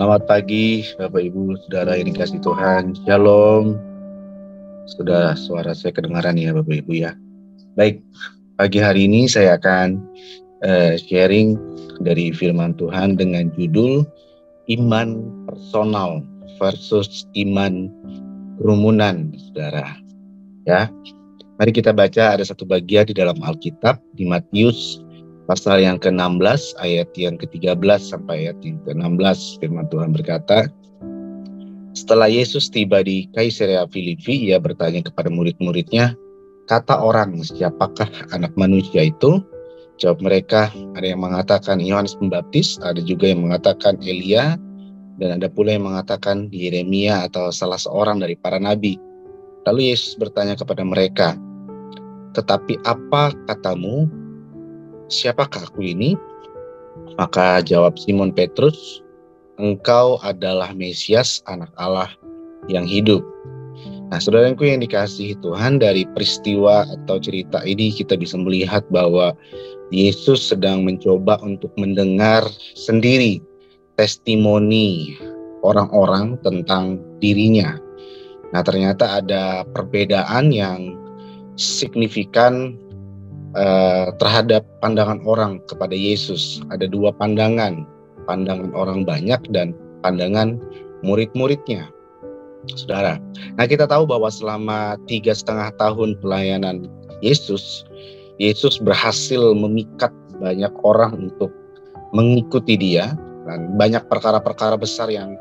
Selamat pagi Bapak Ibu Saudara yang dikasihi Tuhan. Shalom. Sudah suara saya kedengaran ya Bapak Ibu ya. Baik, pagi hari ini saya akan sharing dari firman Tuhan dengan judul Iman Personal versus Iman Kerumunan, Saudara. Ya, mari kita baca ada satu bagian di dalam Alkitab di Matius pasal yang ke-16 ayat yang ke-13 sampai ayat yang ke-16. Firman Tuhan berkata, setelah Yesus tiba di Kaisarea Filipi, ia bertanya kepada murid-muridnya, kata orang, siapakah anak manusia itu? Jawab mereka, ada yang mengatakan Yohanes Pembaptis, ada juga yang mengatakan Elia, dan ada pula yang mengatakan Yeremia atau salah seorang dari para nabi. Lalu Yesus bertanya kepada mereka, tetapi apa katamu? Siapakah aku ini? Maka jawab Simon Petrus, engkau adalah Mesias, anak Allah yang hidup. Nah, saudaraku yang dikasihi Tuhan, dari peristiwa atau cerita ini kita bisa melihat bahwa Yesus sedang mencoba untuk mendengar sendiri testimoni orang-orang tentang dirinya. Nah, ternyata ada perbedaan yang signifikan terhadap pandangan orang kepada Yesus. Ada dua pandangan orang banyak dan pandangan murid-muridnya, saudara. Nah, kita tahu bahwa selama 3,5 tahun pelayanan Yesus berhasil memikat banyak orang untuk mengikuti dia, dan banyak perkara-perkara besar yang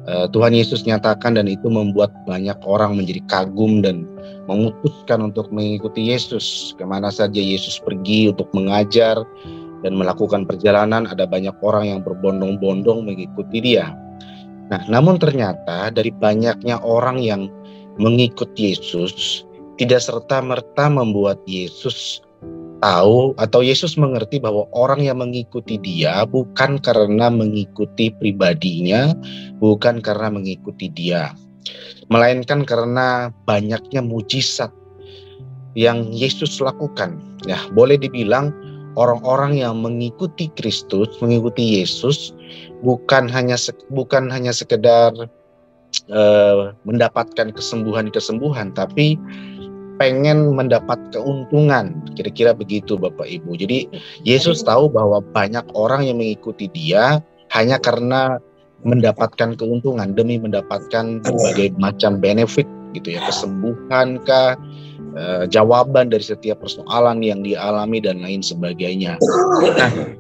Tuhan Yesus nyatakan, dan itu membuat banyak orang menjadi kagum dan memutuskan untuk mengikuti Yesus. Kemana saja Yesus pergi untuk mengajar dan melakukan perjalanan, ada banyak orang yang berbondong-bondong mengikuti dia. Nah, namun ternyata dari banyaknya orang yang mengikuti Yesus, tidak serta-merta membuat Yesus tahu atau Yesus mengerti bahwa orang yang mengikuti dia bukan karena mengikuti pribadinya, bukan karena mengikuti dia, melainkan karena banyaknya mujizat yang Yesus lakukan. Nah, boleh dibilang orang-orang yang mengikuti Kristus, mengikuti Yesus, bukan hanya sekedar mendapatkan kesembuhan, tapi pengen mendapat keuntungan, kira-kira begitu Bapak Ibu. Jadi Yesus tahu bahwa banyak orang yang mengikuti dia hanya karena mendapatkan keuntungan, demi mendapatkan berbagai macam benefit gitu ya, kesembuhan kah, jawaban dari setiap persoalan yang dialami dan lain sebagainya. Nah,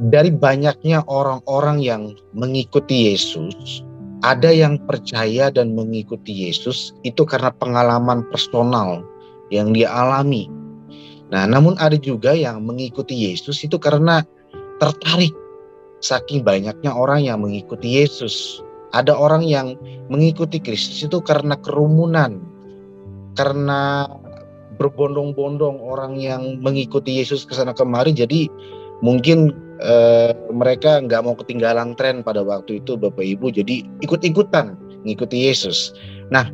dari banyaknya orang-orang yang mengikuti Yesus, ada yang percaya dan mengikuti Yesus itu karena pengalaman personal yang dia alami. Nah, namun ada juga yang mengikuti Yesus itu karena tertarik. Saking banyaknya orang yang mengikuti Yesus. Ada orang yang mengikuti Kristus itu karena kerumunan, karena berbondong-bondong orang yang mengikuti Yesus ke sana kemari. Jadi mungkin mereka nggak mau ketinggalan tren pada waktu itu Bapak Ibu, jadi ikut-ikutan mengikuti Yesus. Nah,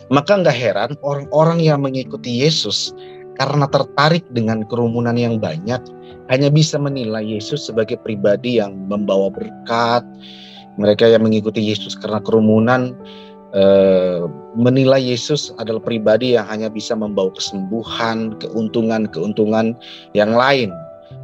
maka nggak heran orang-orang yang mengikuti Yesus karena tertarik dengan kerumunan yang banyak hanya bisa menilai Yesus sebagai pribadi yang membawa berkat. Mereka yang mengikuti Yesus karena kerumunan menilai Yesus adalah pribadi yang hanya bisa membawa kesembuhan, keuntungan yang lain.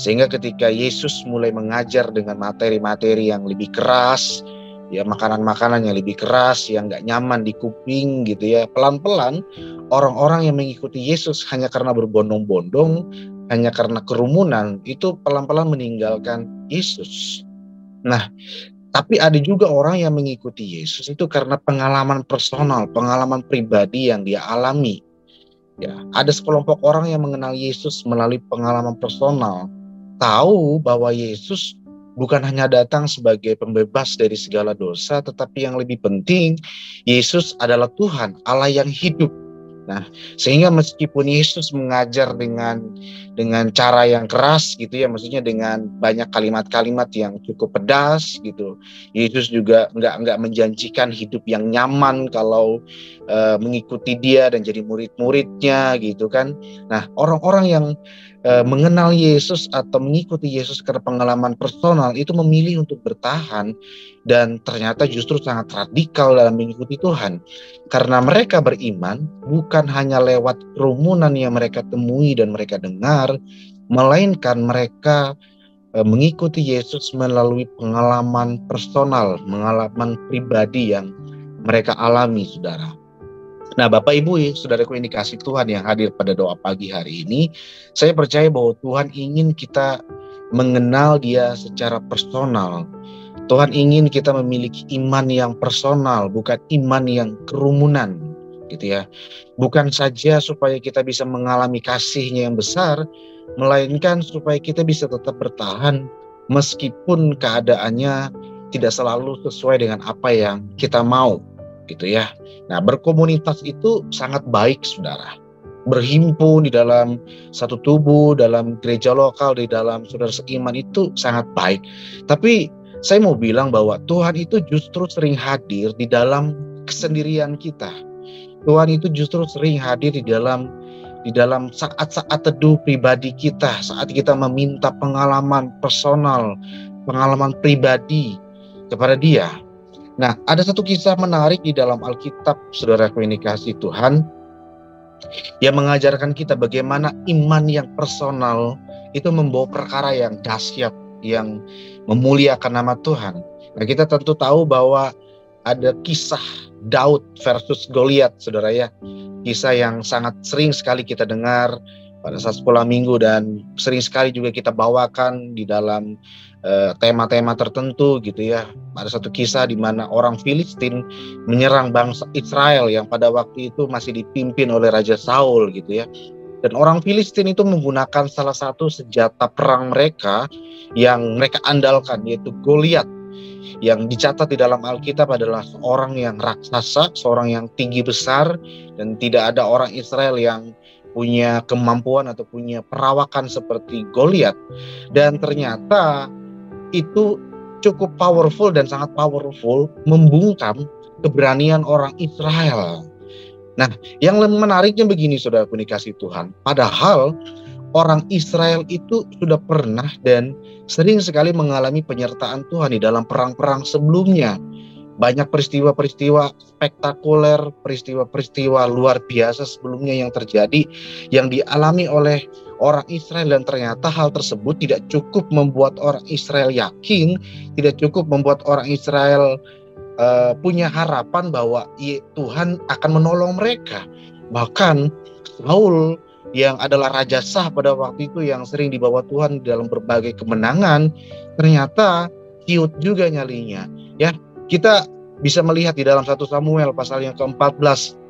Sehingga ketika Yesus mulai mengajar dengan materi-materi yang lebih keras, ya makanan-makanan yang lebih keras, yang gak nyaman di kuping gitu ya, pelan-pelan orang-orang yang mengikuti Yesus hanya karena berbondong-bondong, hanya karena kerumunan, itu pelan-pelan meninggalkan Yesus. Nah, tapi ada juga orang yang mengikuti Yesus itu karena pengalaman personal, pengalaman pribadi yang dia alami. Ya, ada sekelompok orang yang mengenal Yesus melalui pengalaman personal, tahu bahwa Yesus bukan hanya datang sebagai pembebas dari segala dosa, tetapi yang lebih penting, Yesus adalah Tuhan, Allah yang hidup. Nah, sehingga meskipun Yesus mengajar dengan dengan cara yang keras gitu ya, maksudnya dengan banyak kalimat-kalimat yang cukup pedas gitu. Yesus juga nggak menjanjikan hidup yang nyaman kalau mengikuti dia dan jadi murid-muridnya gitu kan. Nah, orang-orang yang mengenal Yesus atau mengikuti Yesus karena pengalaman personal itu memilih untuk bertahan dan ternyata justru sangat radikal dalam mengikuti Tuhan. Karena mereka beriman bukan hanya lewat kerumunan yang mereka temui dan mereka dengar, melainkan mereka mengikuti Yesus melalui pengalaman personal, pengalaman pribadi yang mereka alami, saudara. Nah, Bapak Ibu, saudaraku yang dikasih Tuhan yang hadir pada doa pagi hari ini, saya percaya bahwa Tuhan ingin kita mengenal Dia secara personal. Tuhan ingin kita memiliki iman yang personal, bukan iman yang kerumunan, gitu ya. Bukan saja supaya kita bisa mengalami kasih-Nya yang besar, melainkan supaya kita bisa tetap bertahan meskipun keadaannya tidak selalu sesuai dengan apa yang kita mau, gitu ya. Nah, berkomunitas itu sangat baik, saudara. Berhimpun di dalam satu tubuh, dalam gereja lokal, di dalam saudara seiman itu sangat baik. Tapi saya mau bilang bahwa Tuhan itu justru sering hadir di dalam kesendirian kita. Tuhan itu justru sering hadir di dalam saat-saat teduh pribadi kita, saat kita meminta pengalaman personal, pengalaman pribadi kepada Dia. Nah, ada satu kisah menarik di dalam Alkitab, saudara yang dikasihi Tuhan, yang mengajarkan kita bagaimana iman yang personal itu membawa perkara yang dahsyat, yang memuliakan nama Tuhan. Nah, kita tentu tahu bahwa ada kisah Daud versus Goliat, saudara ya. Kisah yang sangat sering sekali kita dengar pada saat sekolah minggu dan sering sekali juga kita bawakan di dalam tema-tema tertentu gitu ya. Ada satu kisah di mana orang Filistin menyerang bangsa Israel yang pada waktu itu masih dipimpin oleh Raja Saul gitu ya. Dan orang Filistin itu menggunakan salah satu senjata perang mereka yang mereka andalkan, yaitu Goliat. Yang dicatat di dalam Alkitab adalah seorang yang raksasa, seorang yang tinggi besar, dan tidak ada orang Israel yang punya kemampuan atau punya perawakan seperti Goliat. Dan ternyata itu cukup powerful dan sangat powerful membungkam keberanian orang Israel. Nah, yang menariknya begini, saudara dikasih Tuhan. Padahal orang Israel itu sudah pernah dan sering sekali mengalami penyertaan Tuhan di dalam perang-perang sebelumnya. Banyak peristiwa-peristiwa spektakuler, peristiwa-peristiwa luar biasa sebelumnya yang terjadi, yang dialami oleh orang Israel, dan ternyata hal tersebut tidak cukup membuat orang Israel yakin, tidak cukup membuat orang Israel punya harapan bahwa Tuhan akan menolong mereka. Bahkan Saul yang adalah raja sah pada waktu itu, yang sering dibawa Tuhan dalam berbagai kemenangan, ternyata ciut juga nyalinya. Ya, kita bisa melihat di dalam 1 Samuel pasal yang ke-14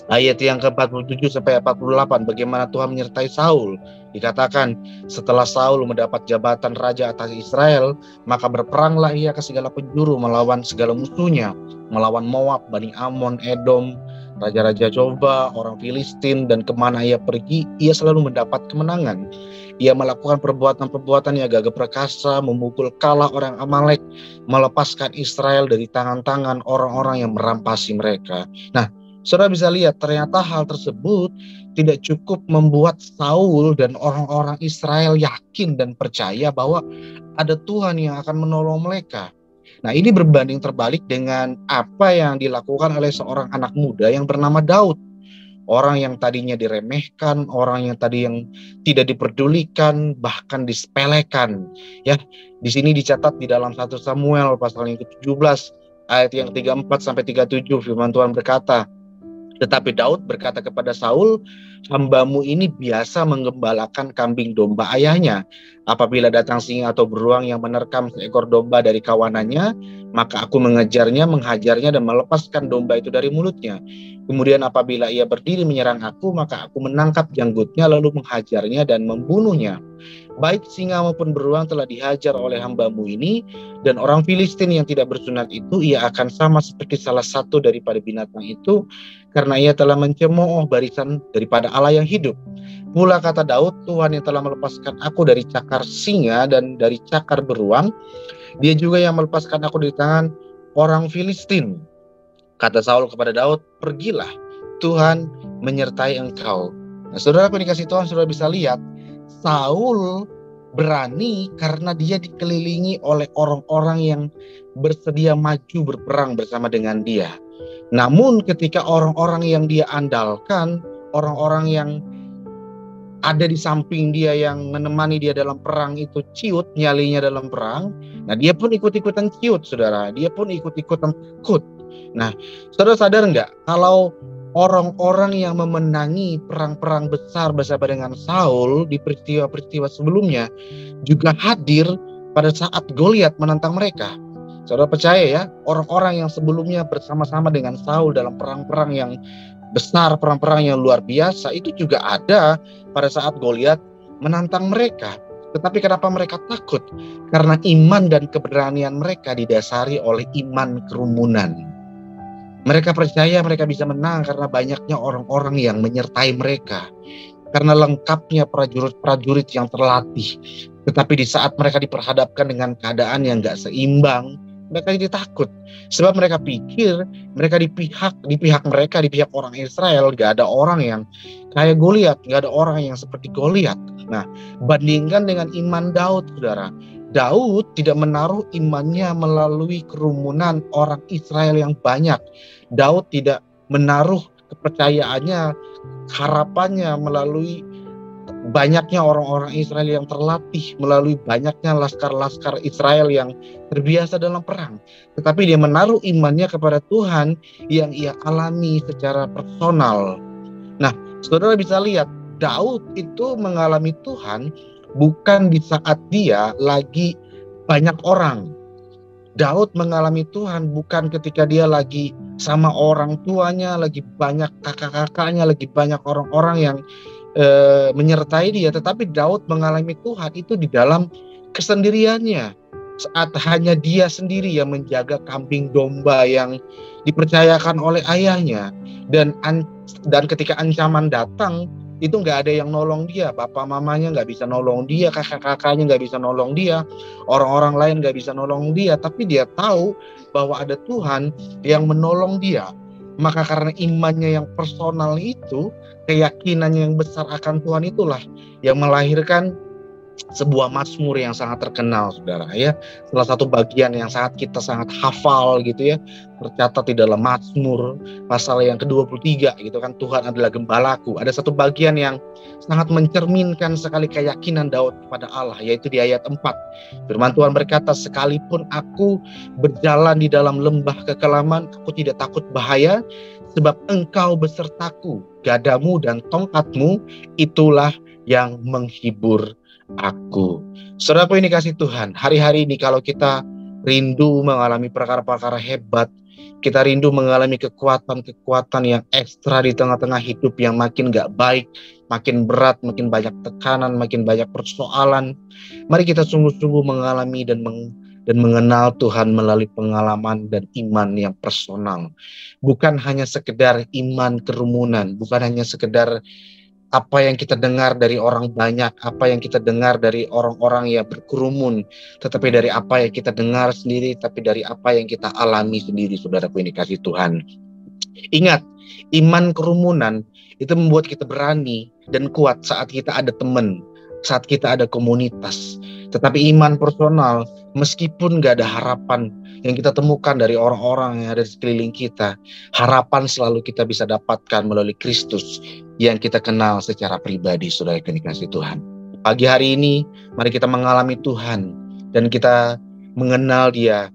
ayat yang ke-47 sampai 48 bagaimana Tuhan menyertai Saul. Dikatakan, setelah Saul mendapat jabatan raja atas Israel, maka berperanglah ia ke segala penjuru melawan segala musuhnya, melawan Moab, Bani Amon, Edom, raja-raja Coba, orang Filistin, dan kemana ia pergi, ia selalu mendapat kemenangan. Ia melakukan perbuatan-perbuatan yang gagah perkasa, memukul kalah orang Amalek, melepaskan Israel dari tangan-tangan orang-orang yang merampasi mereka. Nah, saudara bisa lihat ternyata hal tersebut tidak cukup membuat Saul dan orang-orang Israel yakin dan percaya bahwa ada Tuhan yang akan menolong mereka. Nah, ini berbanding terbalik dengan apa yang dilakukan oleh seorang anak muda yang bernama Daud. Orang yang tadinya diremehkan, orang yang tidak diperdulikan, bahkan disepelekan. Ya, di sini dicatat di dalam 1 Samuel pasal yang ke-17 ayat yang 34 sampai 37 firman Tuhan berkata, tetapi Daud berkata kepada Saul, hambamu ini biasa menggembalakan kambing domba ayahnya. Apabila datang singa atau beruang yang menerkam seekor domba dari kawanannya, maka aku mengejarnya, menghajarnya, dan melepaskan domba itu dari mulutnya. Kemudian apabila ia berdiri menyerang aku, maka aku menangkap janggutnya, lalu menghajarnya dan membunuhnya. baik singa maupun beruang telah dihajar oleh hamba-Mu ini, dan orang Filistin yang tidak bersunat itu, ia akan sama seperti salah satu daripada binatang itu, karena ia telah mencemooh barisan daripada Allah yang hidup. Pula kata Daud, Tuhan yang telah melepaskan aku dari cakar singa dan dari cakar beruang, dia juga yang melepaskan aku dari tangan orang Filistin. Kata Saul kepada Daud, pergilah, Tuhan menyertai engkau. Nah, saudara aku dikasih Tuhan, saudara bisa lihat, Saul berani karena dia dikelilingi oleh orang-orang yang bersedia maju berperang bersama dengan dia. Namun ketika orang-orang yang dia andalkan, orang-orang yang ada di samping dia yang menemani dia dalam perang itu ciut nyalinya dalam perang, nah dia pun ikut-ikutan ciut, saudara. Dia pun ikut-ikutan takut. Nah, saudara sadar nggak kalau orang-orang yang memenangi perang-perang besar bersama dengan Saul di peristiwa-peristiwa sebelumnya juga hadir pada saat Goliat menantang mereka. Saudara percaya ya, orang-orang yang sebelumnya bersama-sama dengan Saul dalam perang-perang yang besar, perang-perang yang luar biasa, itu juga ada pada saat Goliat menantang mereka. Tetapi kenapa mereka takut? Karena iman dan keberanian mereka didasari oleh iman kerumunan. Mereka percaya mereka bisa menang karena banyaknya orang-orang yang menyertai mereka. Karena lengkapnya prajurit-prajurit yang terlatih. Tetapi di saat mereka diperhadapkan dengan keadaan yang gak seimbang, mereka jadi takut. Sebab mereka pikir mereka di pihak mereka, di pihak orang Israel, gak ada orang yang kayak Goliat, gak ada orang yang seperti Goliat. Nah, bandingkan dengan iman Daud, saudara. Daud tidak menaruh imannya melalui kerumunan orang Israel yang banyak. Daud tidak menaruh kepercayaannya, harapannya melalui banyaknya orang-orang Israel yang terlatih, melalui banyaknya laskar-laskar Israel yang terbiasa dalam perang. Tetapi dia menaruh imannya kepada Tuhan yang ia alami secara personal. Nah, saudara bisa lihat, Daud itu mengalami Tuhan bukan di saat dia lagi banyak orang. Daud mengalami Tuhan bukan ketika dia lagi sama orang tuanya, lagi banyak kakak-kakaknya, lagi banyak orang-orang yang menyertai dia. Tetapi Daud mengalami Tuhan itu di dalam kesendiriannya. Saat hanya dia sendiri yang menjaga kambing domba yang dipercayakan oleh ayahnya. Dan ketika ancaman datang, itu nggak ada yang nolong dia. Bapak mamanya nggak bisa nolong dia, kakak-kakaknya nggak bisa nolong dia, orang-orang lain nggak bisa nolong dia. Tapi dia tahu bahwa ada Tuhan yang menolong dia. Maka karena imannya yang personal itu, keyakinannya yang besar akan Tuhan itulah yang melahirkan sebuah mazmur yang sangat terkenal, saudara ya. Salah satu bagian yang kita sangat hafal gitu ya, tercatat di dalam Mazmur pasal yang ke-23 gitu kan, Tuhan adalah gembalaku. Ada satu bagian yang sangat mencerminkan sekali keyakinan Daud kepada Allah, yaitu di ayat 4. Firman Tuhan berkata, sekalipun aku berjalan di dalam lembah kekelaman, aku tidak takut bahaya, sebab engkau besertaku, gadamu dan tongkatmu itulah yang menghibur aku. Saudaraku ini kasih Tuhan, hari-hari ini kalau kita rindu mengalami perkara-perkara hebat, kita rindu mengalami kekuatan-kekuatan yang ekstra di tengah-tengah hidup yang makin gak baik, makin berat, makin banyak tekanan, makin banyak persoalan, mari kita sungguh-sungguh mengalami dan mengenal Tuhan melalui pengalaman dan iman yang personal. Bukan hanya sekedar iman kerumunan, bukan hanya sekedar apa yang kita dengar dari orang banyak, apa yang kita dengar dari orang-orang yang berkerumun, tetapi dari apa yang kita dengar sendiri, tapi dari apa yang kita alami sendiri, saudaraku ini kasih Tuhan. Ingat, iman kerumunan itu membuat kita berani dan kuat saat kita ada teman, saat kita ada komunitas. Tetapi iman personal, meskipun gak ada harapan yang kita temukan dari orang-orang yang ada di sekeliling kita, harapan selalu kita bisa dapatkan melalui Kristus yang kita kenal secara pribadi, saudara yang dikasihi Tuhan. Pagi hari ini, mari kita mengalami Tuhan dan kita mengenal Dia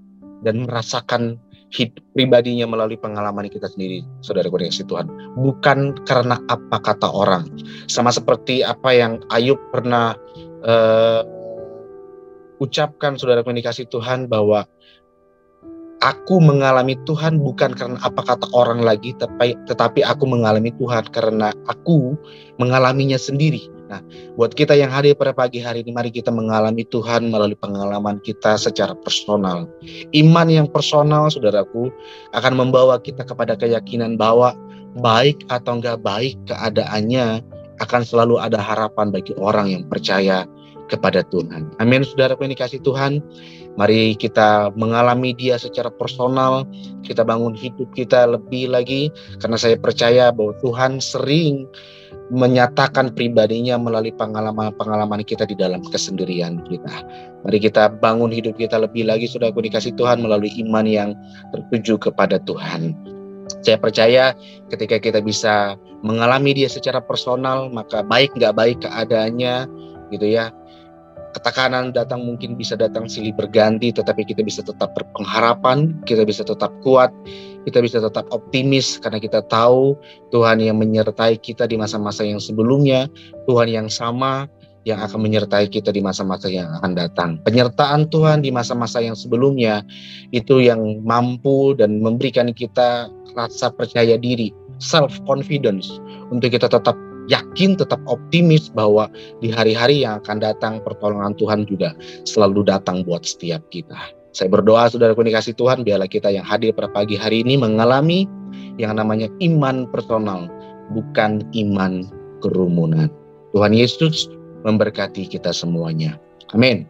dan merasakan hidup pribadinya melalui pengalaman kita sendiri, saudara yang dikasihi Tuhan. Bukan karena apa kata orang. Sama seperti apa yang Ayub pernah ucapkan, saudara yang dikasihi Tuhan, bahwa aku mengalami Tuhan bukan karena apa kata orang lagi, tetapi aku mengalami Tuhan karena aku mengalaminya sendiri. Nah, buat kita yang hadir pada pagi hari ini, mari kita mengalami Tuhan melalui pengalaman kita secara personal. Iman yang personal, saudaraku, akan membawa kita kepada keyakinan bahwa baik atau enggak baik keadaannya, akan selalu ada harapan bagi orang yang percaya kepada Tuhan. Amin, saudaraku yang dikasih Tuhan. Mari kita mengalami Dia secara personal, kita bangun hidup kita lebih lagi, karena saya percaya bahwa Tuhan sering menyatakan pribadinya melalui pengalaman-pengalaman kita di dalam kesendirian kita. Mari kita bangun hidup kita lebih lagi, saudaraku dikasih Tuhan, melalui iman yang tertuju kepada Tuhan. Saya percaya ketika kita bisa mengalami Dia secara personal, maka baik nggak baik keadaannya, gitu ya. Ketekanan datang mungkin bisa datang silih berganti, tetapi kita bisa tetap berpengharapan, kita bisa tetap kuat, kita bisa tetap optimis karena kita tahu Tuhan yang menyertai kita di masa-masa yang sebelumnya, Tuhan yang sama yang akan menyertai kita di masa-masa yang akan datang. Penyertaan Tuhan di masa-masa yang sebelumnya itu yang mampu dan memberikan kita rasa percaya diri, self-confidence, untuk kita tetap yakin, tetap optimis bahwa di hari-hari yang akan datang pertolongan Tuhan juga selalu datang buat setiap kita. Saya berdoa, saudaraku dikasih Tuhan, biarlah kita yang hadir pada pagi hari ini mengalami yang namanya iman personal, bukan iman kerumunan. Tuhan Yesus memberkati kita semuanya. Amin.